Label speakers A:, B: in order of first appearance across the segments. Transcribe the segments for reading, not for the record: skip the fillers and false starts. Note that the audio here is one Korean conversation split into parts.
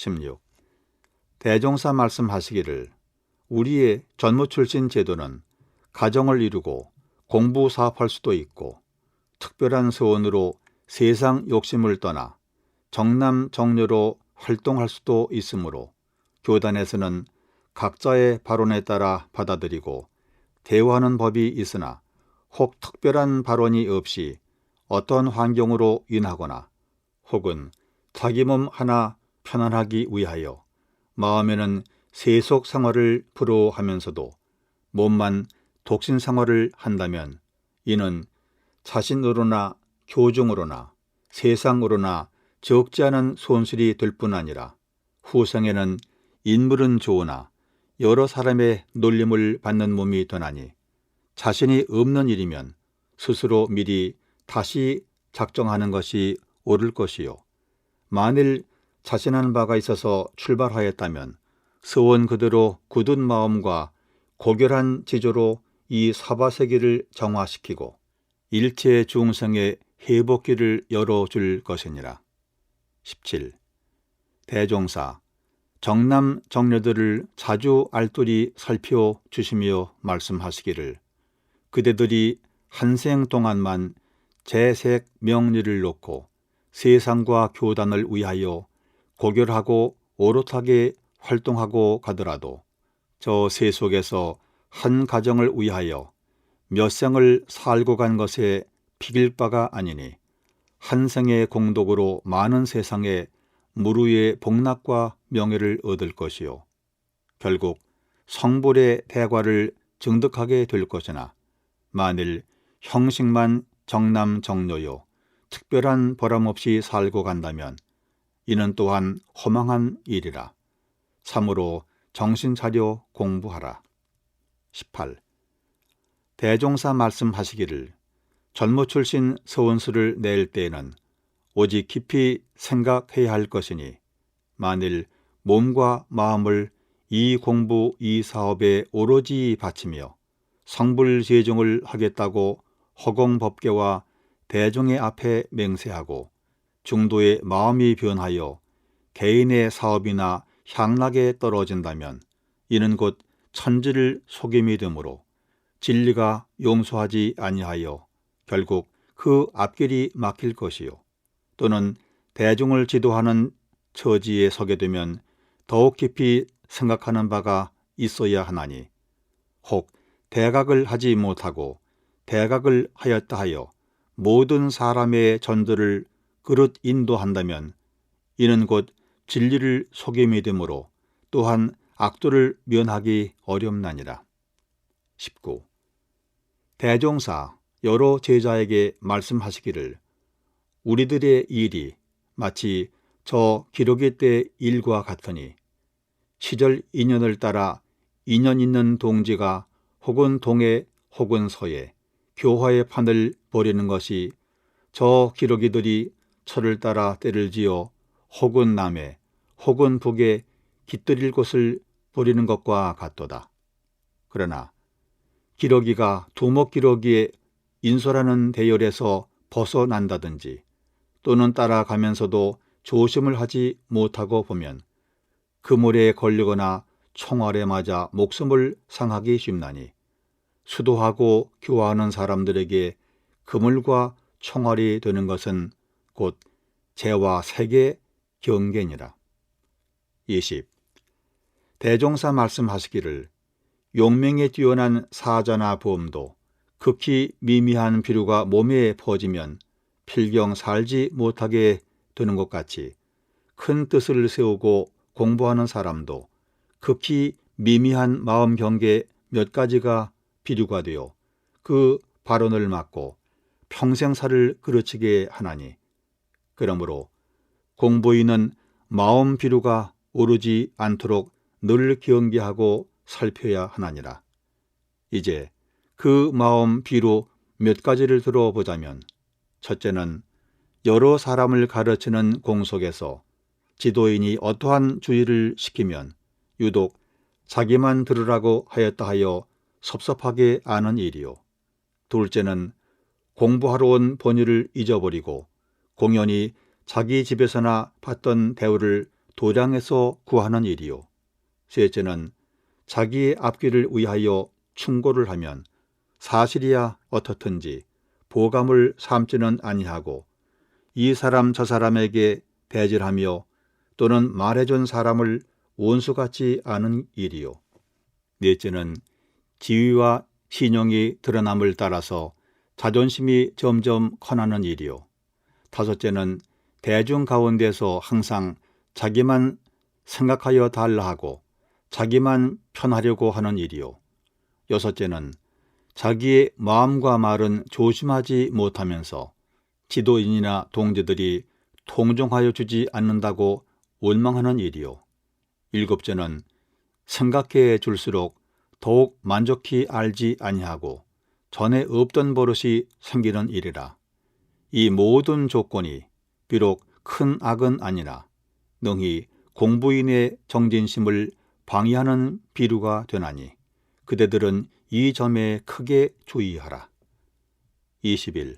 A: 16. 대종사 말씀하시기를 우리의 전무 출신 제도는 가정을 이루고 공부 사업할 수도 있고 특별한 소원으로 세상 욕심을 떠나 정남 정녀로 활동할 수도 있으므로 교단에서는 각자의 발언에 따라 받아들이고 대우하는 법이 있으나 혹 특별한 발언이 없이 어떤 환경으로 인하거나 혹은 자기 몸 하나 편안하기 위하여 마음에는 세속 생활을 부러워하면서도 몸만 독신 생활을 한다면 이는 자신으로나 교중으로나 세상으로나 적지 않은 손실이 될 뿐 아니라 후생에는 인물은 좋으나 여러 사람의 놀림을 받는 몸이 되나니 자신이 없는 일이면 스스로 미리 다시 작정하는 것이 옳을 것이요. 만일 자신한 바가 있어서 출발하였다면 서원 그대로 굳은 마음과 고결한 지조로 이 사바세기를 정화시키고 일체 중생의 회복기를 열어줄 것이니라. 17. 대종사 정남 정녀들을 자주 알뜰히 살펴주시며 말씀하시기를 그대들이 한생 동안만 재색 명리를 놓고 세상과 교단을 위하여 고결하고 오롯하게 활동하고 가더라도 저 세속에서 한 가정을 위하여 몇 생을 살고 간 것에 비길 바가 아니니 한 생의 공덕으로 많은 세상에 무루의 복락과 명예를 얻을 것이요 결국 성불의 대과를 증득하게 될 것이나 만일 형식만 정남 정녀요 특별한 보람없이 살고 간다면 이는 또한 허망한 일이라. 참으로 정신 차려 공부하라. 18. 대종사 말씀하시기를 전무 출신 서원수를 낼 때에는 오직 깊이 생각해야 할 것이니 만일 몸과 마음을 이 공부 이 사업에 오로지 바치며 성불재종을 하겠다고 허공법계와 대중의 앞에 맹세하고 중도의 마음이 변하여 개인의 사업이나 향락에 떨어진다면 이는 곧 천지를 속임이 되므로 진리가 용서하지 아니하여 결국 그 앞길이 막힐 것이요 또는 대중을 지도하는 처지에 서게 되면 더욱 깊이 생각하는 바가 있어야 하나니 혹 대각을 하지 못하고 대각을 하였다 하여 모든 사람의 전도를 그릇 인도한다면 이는 곧 진리를 속임이 되므로 또한 악도를 면하기 어렵나니라. 19. 대종사 여러 제자에게 말씀하시기를 우리들의 일이 마치 저 기러기 때 일과 같으니 시절 인연을 따라 인연 있는 동지가 혹은 동해 혹은 서해 교화의 판을 벌이는 것이 저 기러기들이 철을 따라 때를 지어 혹은 남해 혹은 북에 깃들일 곳을 벌이는 것과 같도다. 그러나 기러기가 두목기러기의 인소라는 대열에서 벗어난다든지 또는 따라가면서도 조심을 하지 못하고 보면 그물에 걸리거나 총알에 맞아 목숨을 상하기 쉽나니 수도하고 교화하는 사람들에게 그물과 총알이 되는 것은 곧 재와 색의 경계니라. 20. 대종사 말씀하시기를 용맹에 뛰어난 사자나 범도 극히 미미한 비류가 몸에 퍼지면 필경 살지 못하게 되는 것 같이 큰 뜻을 세우고 공부하는 사람도 극히 미미한 마음 경계 몇 가지가 비류가 되어 그 발언을 막고 평생 살을 그르치게 하나니 그러므로 공부인은 마음 비류가 오르지 않도록 늘 경계하고 살펴야 하나니라. 이제 그 마음 비루 몇 가지를 들어보자면 첫째는 여러 사람을 가르치는 공속에서 지도인이 어떠한 주의를 시키면 유독 자기만 들으라고 하였다 하여 섭섭하게 아는 일이요. 둘째는 공부하러 온 본의를 잊어버리고 공연히 자기 집에서나 받던 대우를 도량에서 구하는 일이요. 셋째는 자기의 앞길을 위하여 충고를 하면 사실이야 어떻든지 보감을 삼지는 아니하고 이 사람 저 사람에게 배질하며 또는 말해준 사람을 원수같이 아는 일이요. 넷째는 지위와 신용이 드러남을 따라서 자존심이 점점 커나는 일이요. 다섯째는 대중 가운데서 항상 자기만 생각하여 달라 하고 자기만 편하려고 하는 일이요. 여섯째는 자기의 마음과 말은 조심하지 못하면서 지도인이나 동지들이 통정하여 주지 않는다고 원망하는 일이요. 일곱째는 생각해 줄수록 더욱 만족히 알지 아니하고 전에 없던 버릇이 생기는 일이라. 이 모든 조건이 비록 큰 악은 아니라 능히 공부인의 정진심을 방해하는 비류가 되나니 그대들은 이 점에 크게 주의하라. 20일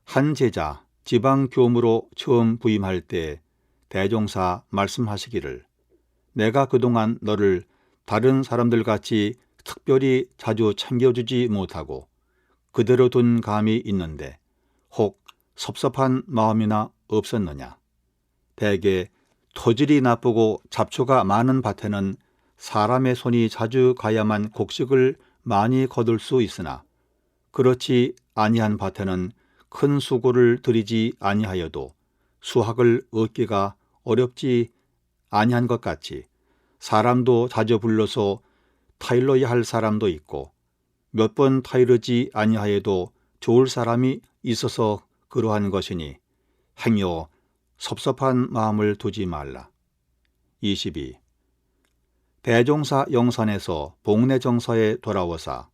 A: 한 제자 지방 교무로 처음 부임할 때 대종사 말씀하시기를 내가 그동안 너를 다른 사람들같이 특별히 자주 챙겨주지 못하고 그대로 둔 감이 있는데 혹 섭섭한 마음이나 없었느냐. 대개 토질이 나쁘고 잡초가 많은 밭에는 사람의 손이 자주 가야만 곡식을 많이 거둘 수 있으나 그렇지 아니한 밭에는 큰 수고를 들이지 아니하여도 수확을 얻기가 어렵지 아니한 것 같이 사람도 자주 불러서 타일러야 할 사람도 있고 몇 번 타이르지 아니하여도 좋을 사람이 있어서 그러한 것이니 행여 섭섭한 마음을 두지 말라. 22. 대종사 영산에서 복례정사에 돌아오사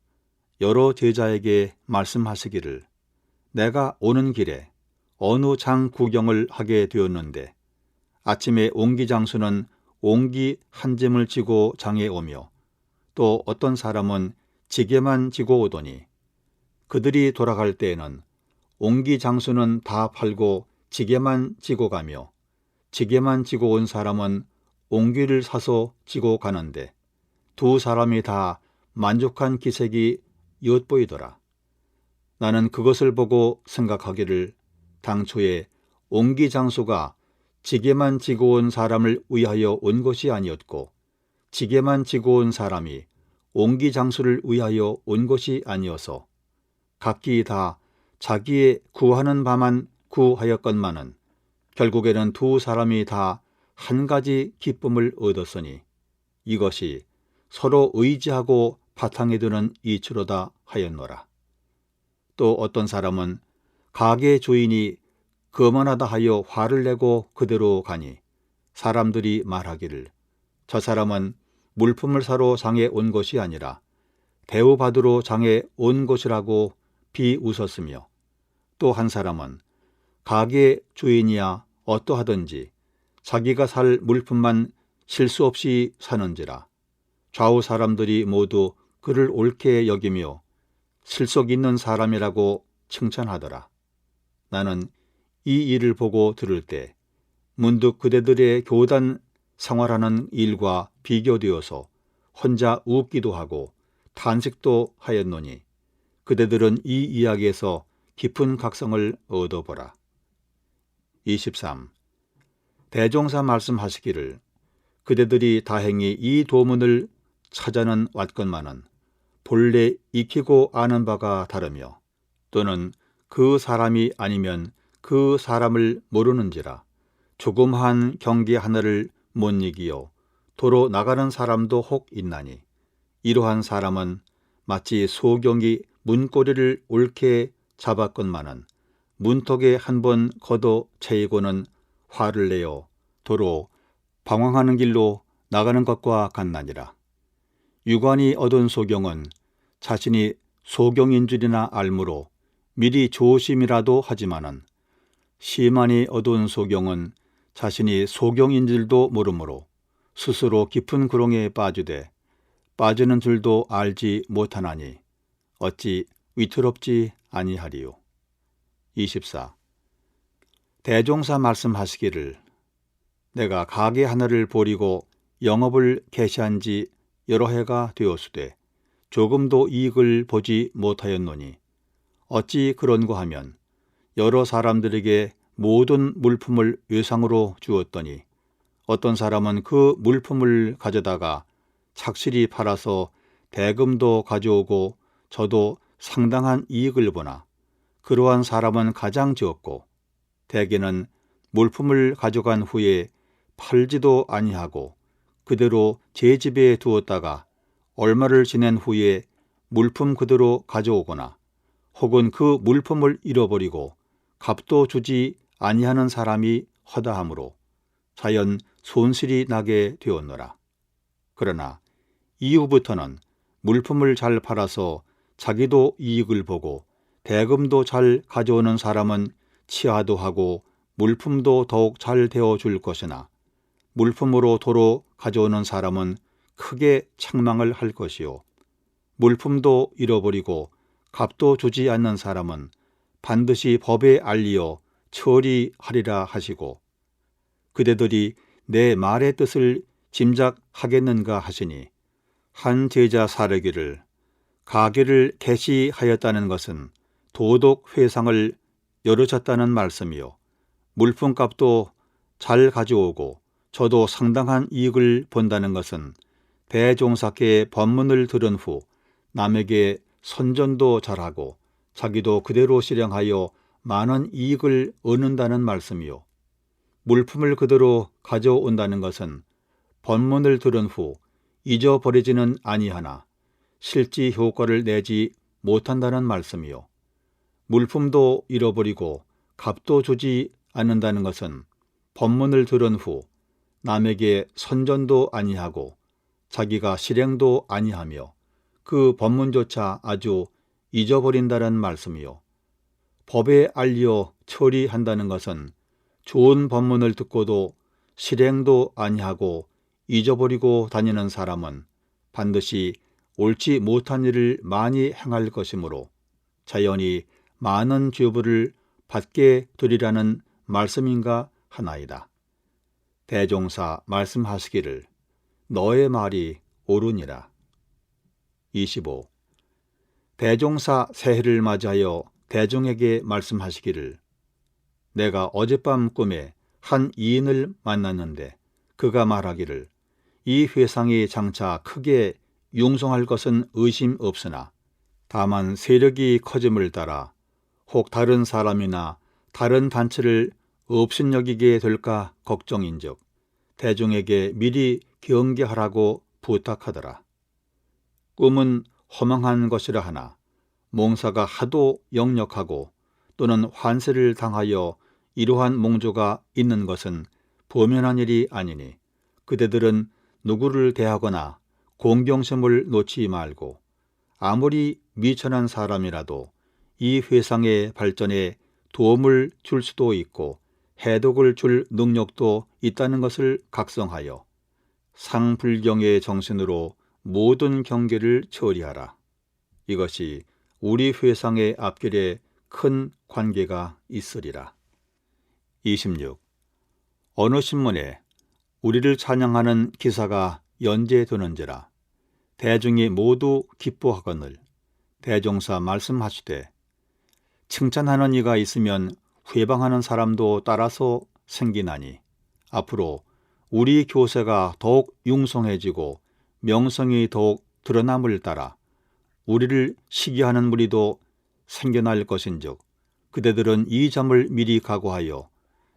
A: 여러 제자에게 말씀하시기를 내가 오는 길에 어느 장 구경을 하게 되었는데 아침에 옹기장수는 옹기 한 짐을 지고 장에 오며 또 어떤 사람은 지게만 지고 오더니 그들이 돌아갈 때에는 옹기장수는 다 팔고 지게만 지고 가며 지게만 지고 온 사람은 옹기를 사서 지고 가는데 두 사람이 다 만족한 기색이 엿보이더라. 나는 그것을 보고 생각하기를 당초에 옹기장수가 지게만 지고 온 사람을 위하여 온 것이 아니었고 지게만 지고 온 사람이 옹기장수를 위하여 온 것이 아니어서 각기 다 자기의 구하는 바만 구하였건만은 결국에는 두 사람이 다 한 가지 기쁨을 얻었으니 이것이 서로 의지하고 바탕에 두는 이치로다 하였노라. 또 어떤 사람은 가게 주인이 거만하다 하여 화를 내고 그대로 가니 사람들이 말하기를 저 사람은 물품을 사러 장에 온 것이 아니라 대우받으러 장에 온 것이라고 비웃었으며 또 한 사람은 가게 주인이야 어떠하든지 자기가 살 물품만 실수 없이 사는지라 좌우 사람들이 모두 그를 옳게 여기며 실속 있는 사람이라고 칭찬하더라. 나는 이 일을 보고 들을 때 문득 그대들의 교단 생활하는 일과 비교되어서 혼자 웃기도 하고 탄식도 하였노니 그대들은 이 이야기에서 깊은 각성을 얻어보라. 23. 대종사 말씀하시기를 그대들이 다행히 이 도문을 찾아는 왔건만은 본래 익히고 아는 바가 다르며 또는 그 사람이 아니면 그 사람을 모르는지라 조금한 경계 하나를 못 이기어 도로 나가는 사람도 혹 있나니 이러한 사람은 마치 소경이 문고리를 옳게 잡았건만은 문턱에 한번 걷어 채이고는 화를 내어 도로 방황하는 길로 나가는 것과 같나니라. 유관이 얻은 소경은 자신이 소경인 줄이나 알므로 미리 조심이라도 하지만은 시만이 얻은 소경은 자신이 소경인 줄도 모르므로 스스로 깊은 구렁에 빠지되 빠지는 줄도 알지 못하나니 어찌 위태롭지 아니하리요. 24. 대종사 말씀하시기를 내가 가게 하나를 버리고 영업을 개시한 지 여러 해가 되었으되 조금도 이익을 보지 못하였노니 어찌 그런고 하면 여러 사람들에게 모든 물품을 외상으로 주었더니 어떤 사람은 그 물품을 가져다가 착실히 팔아서 대금도 가져오고 저도 상당한 이익을 보나 그러한 사람은 가장 적고 대개는 물품을 가져간 후에 팔지도 아니하고 그대로 제 집에 두었다가 얼마를 지낸 후에 물품 그대로 가져오거나 혹은 그 물품을 잃어버리고 값도 주지 아니하는 사람이 허다하므로 자연 손실이 나게 되었노라. 그러나 이후부터는 물품을 잘 팔아서 자기도 이익을 보고 대금도 잘 가져오는 사람은 치하도 하고 물품도 더욱 잘 되어줄 것이나 물품으로 도로 가져오는 사람은 크게 책망을 할 것이요 물품도 잃어버리고 값도 주지 않는 사람은 반드시 법에 알리어 처리하리라 하시고 그대들이 내 말의 뜻을 짐작하겠는가 하시니 한 제자 사르기를 가게를 개시하였다는 것은 도덕 회상을 열어졌다는 말씀이요 물품값도 잘 가져오고 저도 상당한 이익을 본다는 것은 대종사께 법문을 들은 후 남에게 선전도 잘하고 자기도 그대로 실행하여 많은 이익을 얻는다는 말씀이요 물품을 그대로 가져온다는 것은 법문을 들은 후 잊어버리지는 아니하나 실지 효과를 내지 못한다는 말씀이요 물품도 잃어버리고 값도 주지 않는다는 것은 법문을 들은 후 남에게 선전도 아니하고 자기가 실행도 아니하며 그 법문조차 아주 잊어버린다는 말씀이요 법에 알려 처리한다는 것은 좋은 법문을 듣고도 실행도 아니하고 잊어버리고 다니는 사람은 반드시 옳지 못한 일을 많이 행할 것이므로 자연히 많은 죄벌을 받게 되리라는 말씀인가 하나이다. 대종사 말씀하시기를 너의 말이 옳으니라. 25. 대종사 새해를 맞이하여 대중에게 말씀하시기를 내가 어젯밤 꿈에 한 이인을 만났는데 그가 말하기를 이 회상이 장차 크게 융성할 것은 의심 없으나 다만 세력이 커짐을 따라 혹 다른 사람이나 다른 단체를 업신여기게 될까 걱정인즉 대중에게 미리 경계하라고 부탁하더라. 꿈은 허망한 것이라 하나 몽사가 하도 역력하고 또는 환세를 당하여 이러한 몽조가 있는 것은 범연한 일이 아니니 그대들은 누구를 대하거나 공경심을 놓지 말고 아무리 미천한 사람이라도 이 회상의 발전에 도움을 줄 수도 있고 해독을 줄 능력도 있다는 것을 각성하여 상불경의 정신으로 모든 경계를 처리하라. 이것이 우리 회상의 앞길에 큰 관계가 있으리라. 26. 어느 신문에 우리를 찬양하는 기사가 연재되는지라 대중이 모두 기뻐하거늘 대종사 말씀하시되 칭찬하는 이가 있으면 회방하는 사람도 따라서 생기나니 앞으로 우리 교세가 더욱 융성해지고 명성이 더욱 드러남을 따라 우리를 시기하는 무리도 생겨날 것인즉 그대들은 이 점을 미리 각오하여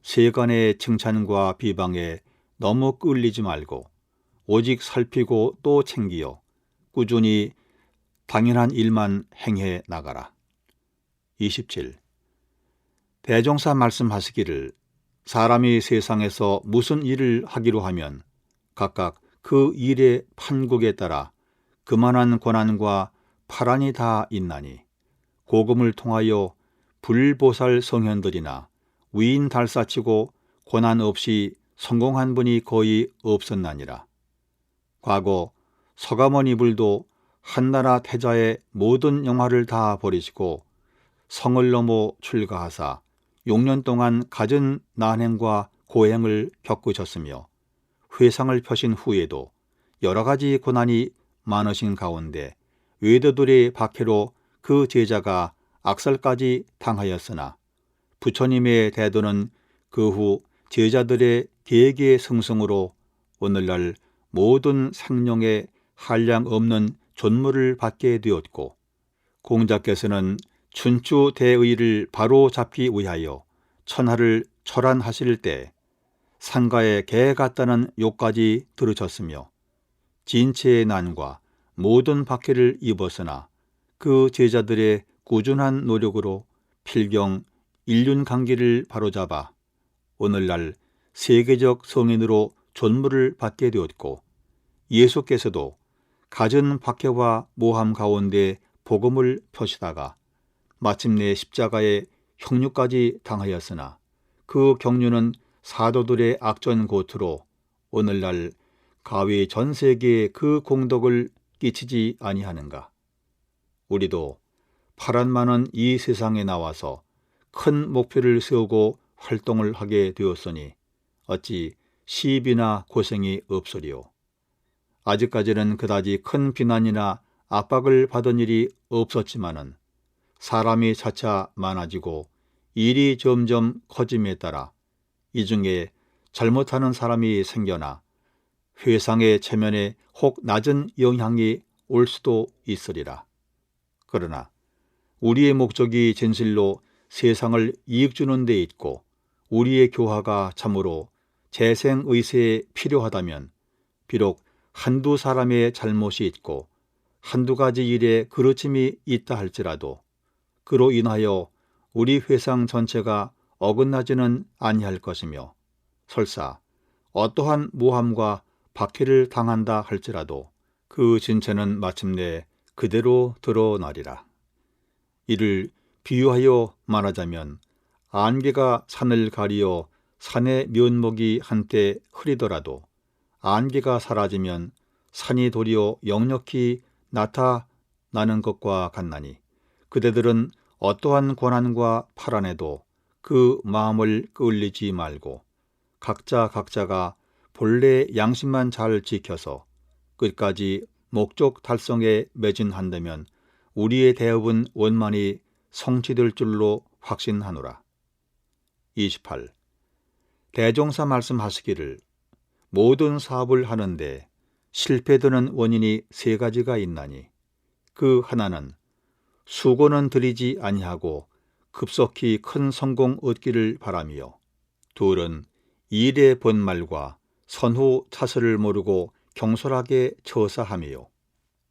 A: 세간의 칭찬과 비방에 너무 끌리지 말고 오직 살피고 또 챙기어 꾸준히 당연한 일만 행해 나가라. 27. 대종사 말씀하시기를 사람이 세상에서 무슨 일을 하기로 하면 각각 그 일의 판국에 따라 그만한 권한과 파란이 다 있나니 고금을 통하여 불보살 성현들이나 위인 달사치고 권한 없이 성공한 분이 거의 없었나니라. 과거 서가모니 불도 한나라 태자의 모든 영화를 다 버리시고 성을 넘어 출가하사 6년 동안 갖은 난행과 고행을 겪으셨으며 회상을 펴신 후에도 여러 가지 고난이 많으신 가운데 외도들의 박해로 그 제자가 악살까지 당하였으나 부처님의 대도는 그 후 제자들의 계계 승승으로 오늘날 모든 생명에 한량 없는 존물을 받게 되었고, 공자께서는 춘추 대의를 바로 잡기 위하여 천하를 철안하실 때 상가에 개 같다는 욕까지 들으셨으며 진체의 난과 모든 박해를 입었으나 그 제자들의 꾸준한 노력으로 필경 일륜강기를 바로잡아 오늘날 세계적 성인으로 존물을 받게 되었고, 예수께서도 갖은 박해와 모함 가운데 복음을 펴시다가 마침내 십자가의 형류까지 당하였으나 그 경륜은 사도들의 악전 고투로 오늘날 가히 전 세계에 그 공덕을 끼치지 아니하는가. 우리도 파란만은 이 세상에 나와서 큰 목표를 세우고 활동을 하게 되었으니 어찌 시비나 고생이 없으리요. 아직까지는 그다지 큰 비난이나 압박을 받은 일이 없었지만은 사람이 차차 많아지고 일이 점점 커짐에 따라 이 중에 잘못하는 사람이 생겨나 회상의 체면에 혹 낮은 영향이 올 수도 있으리라. 그러나 우리의 목적이 진실로 세상을 이익 주는 데 있고 우리의 교화가 참으로 재생의세에 필요하다면 비록 한두 사람의 잘못이 있고 한두 가지 일에 그르침이 있다 할지라도 그로 인하여 우리 회상 전체가 어긋나지는 아니할 것이며, 설사 어떠한 모함과 박해를 당한다 할지라도 그 진체는 마침내 그대로 드러나리라. 이를 비유하여 말하자면 안개가 산을 가리어 산의 면목이 한때 흐리더라도 안개가 사라지면 산이 도리어 역력히 나타나는 것과 같나니, 그대들은 어떠한 고난과 파란에도 그 마음을 끌리지 말고 각자가 본래 양심만 잘 지켜서 끝까지 목적 달성에 매진한다면 우리의 대업은 원만히 성취될 줄로 확신하노라. 28. 대종사 말씀하시기를 모든 사업을 하는데 실패되는 원인이 세 가지가 있나니 그 하나는 수고는 들이지 아니하고 급속히 큰 성공 얻기를 바라며, 둘은 일의 본말과 선후 차설을 모르고 경솔하게 처사하며,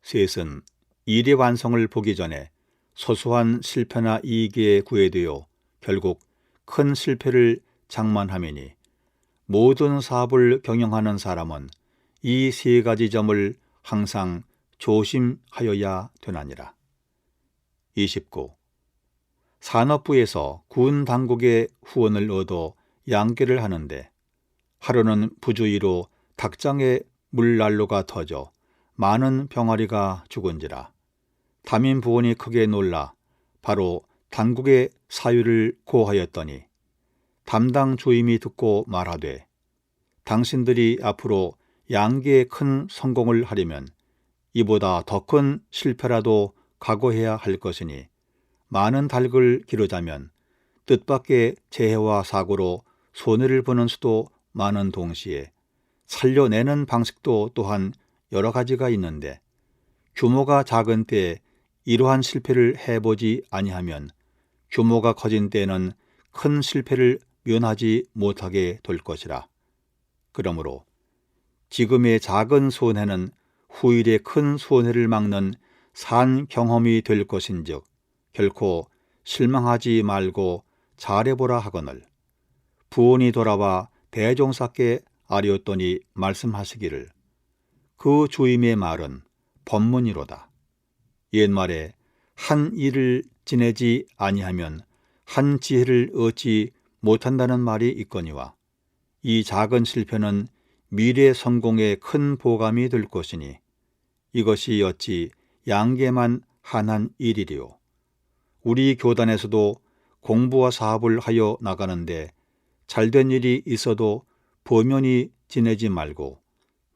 A: 셋은 일의 완성을 보기 전에 소소한 실패나 이익에 구애되어 결국 큰 실패를 장만하매니, 모든 사업을 경영하는 사람은 이 세 가지 점을 항상 조심하여야 되나니라. 29. 산업부에서 군 당국의 후원을 얻어 양계를 하는데 하루는 부주의로 닭장에 물난로가 터져 많은 병아리가 죽은지라 담임 부원이 크게 놀라 바로 당국의 사유를 고하였더니 담당 주임이 듣고 말하되, 당신들이 앞으로 양계에 큰 성공을 하려면 이보다 더 큰 실패라도 각오해야 할 것이니 많은 닭을 기르자면 뜻밖의 재해와 사고로 손해를 보는 수도 많은 동시에 살려내는 방식도 또한 여러 가지가 있는데, 규모가 작은 때에 이러한 실패를 해보지 아니하면 규모가 커진 때에는 큰 실패를 면하지 못하게 될 것이라. 그러므로 지금의 작은 손해는 후일의 큰 손해를 막는 산 경험이 될 것인즉 결코 실망하지 말고 잘해보라 하거늘, 부원이 돌아와 대종사께 아뢰었더니 말씀하시기를 그 주임의 말은 법문이로다. 옛말에 한 일을 지내지 아니하면 한 지혜를 얻지 못한다는 말이 있거니와 이 작은 실패는 미래 성공에 큰 보감이 될 것이니 이것이 어찌 양계만 한한 일이리요. 우리 교단에서도 공부와 사업을 하여 나가는데 잘된 일이 있어도 보면이 지내지 말고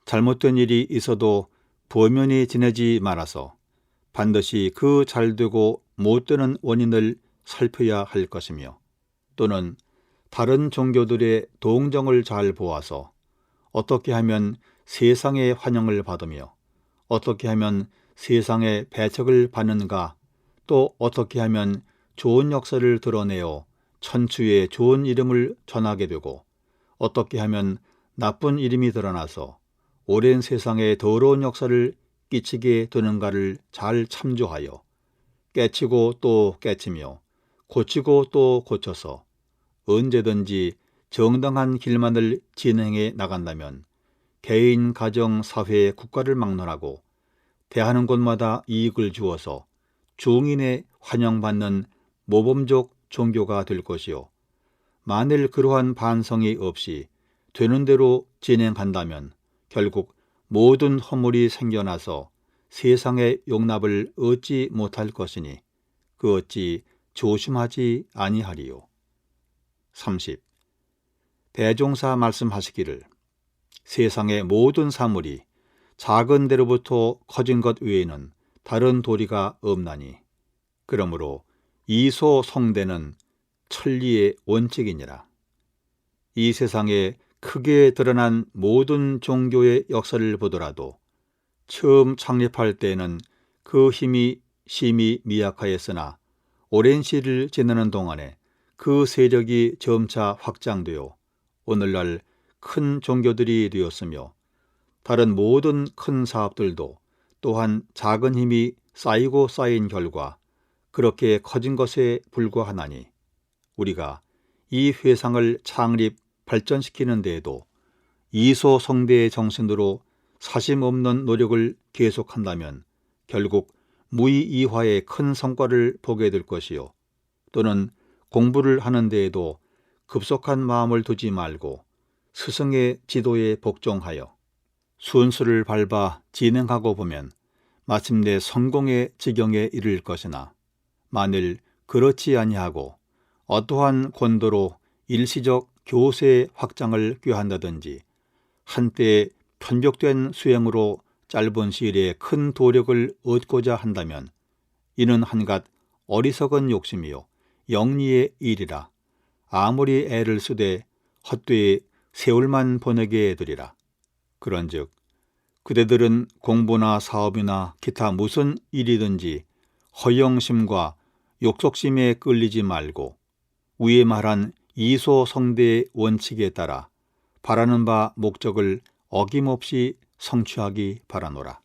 A: 잘못된 일이 있어도 보면이 지내지 말아서 반드시 그 잘되고 못되는 원인을 살펴야 할 것이며, 또는 다른 종교들의 동정을 잘 보아서 어떻게 하면 세상의 환영을 받으며 어떻게 하면 세상의 배척을 받는가, 또 어떻게 하면 좋은 역사를 드러내어 천추의 좋은 이름을 전하게 되고 어떻게 하면 나쁜 이름이 드러나서 오랜 세상에 더러운 역사를 끼치게 되는가를 잘 참조하여 깨치고 또 깨치며 고치고 또 고쳐서 언제든지 정당한 길만을 진행해 나간다면 개인, 가정, 사회, 국가를 막론하고 대하는 곳마다 이익을 주어서 중인의 환영받는 모범적 종교가 될 것이요, 만일 그러한 반성이 없이 되는 대로 진행한다면 결국 모든 허물이 생겨나서 세상의 용납을 얻지 못할 것이니 그 어찌 조심하지 아니하리요. 30. 대종사 말씀하시기를 세상의 모든 사물이 작은 데로부터 커진 것 외에는 다른 도리가 없나니 그러므로 이소 성대는 천리의 원칙이니라. 이 세상에 크게 드러난 모든 종교의 역사를 보더라도 처음 창립할 때에는 그 힘이 심히 미약하였으나 오랜 시를 지나는 동안에 그 세력이 점차 확장되어 오늘날 큰 종교들이 되었으며, 다른 모든 큰 사업들도 또한 작은 힘이 쌓이고 쌓인 결과 그렇게 커진 것에 불과하나니, 우리가 이 회상을 창립 발전시키는 데에도 이소성대의 정신으로 사심 없는 노력을 계속한다면 결국 무의이화의 큰 성과를 보게 될 것이요, 또는 공부를 하는 데에도 급속한 마음을 두지 말고 스승의 지도에 복종하여 순수를 밟아 진행하고 보면 마침내 성공의 지경에 이를 것이나, 만일 그렇지 아니하고 어떠한 권도로 일시적 교세의 확장을 꾀한다든지 한때의 편벽된 수행으로 짧은 시일에 큰 도력을 얻고자 한다면 이는 한갓 어리석은 욕심이요 영리의 일이라 아무리 애를 쓰되 헛되이 세월만 보내게 되리라. 그런즉 그대들은 공부나 사업이나 기타 무슨 일이든지 허영심과 욕속심에 끌리지 말고 위에 말한 이소성대의 원칙에 따라 바라는 바 목적을 어김없이 성취하기 바라노라.